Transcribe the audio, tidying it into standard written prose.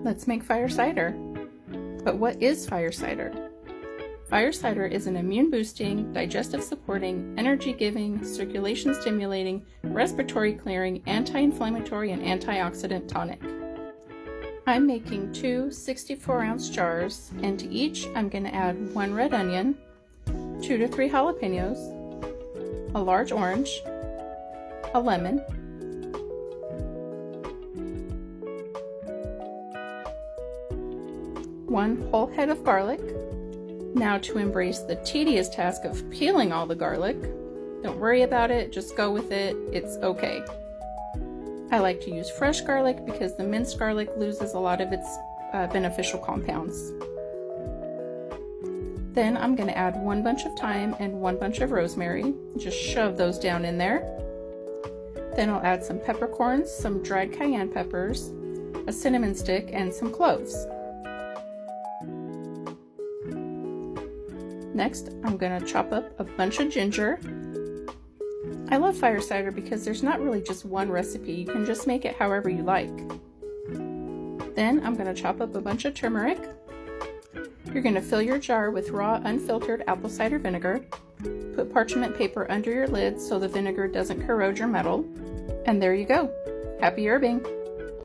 Let's make fire cider. But what is fire cider? Fire cider is an immune-boosting, digestive-supporting, energy-giving, circulation-stimulating, respiratory-clearing, anti-inflammatory, and antioxidant tonic. I'm making two 64-ounce jars, and to each I'm going to add 1 red onion, 2 to 3 jalapenos, a large orange, a lemon, one whole head of garlic. Now to embrace the tedious task of peeling all the garlic. Don't worry about it, just go with it, it's okay. I like to use fresh garlic because the minced garlic loses a lot of its beneficial compounds. Then I'm going to add 1 bunch of thyme and 1 bunch of rosemary. Just shove those down in there. Then I'll add some peppercorns, some dried cayenne peppers, a cinnamon stick, and some cloves. Next, I'm going to chop up a bunch of ginger. I love fire cider because there's not really just one recipe. You can just make it however you like. Then I'm going to chop up a bunch of turmeric. You're going to fill your jar with raw, unfiltered apple cider vinegar. Put parchment paper under your lid so the vinegar doesn't corrode your metal. And there you go. Happy herbing!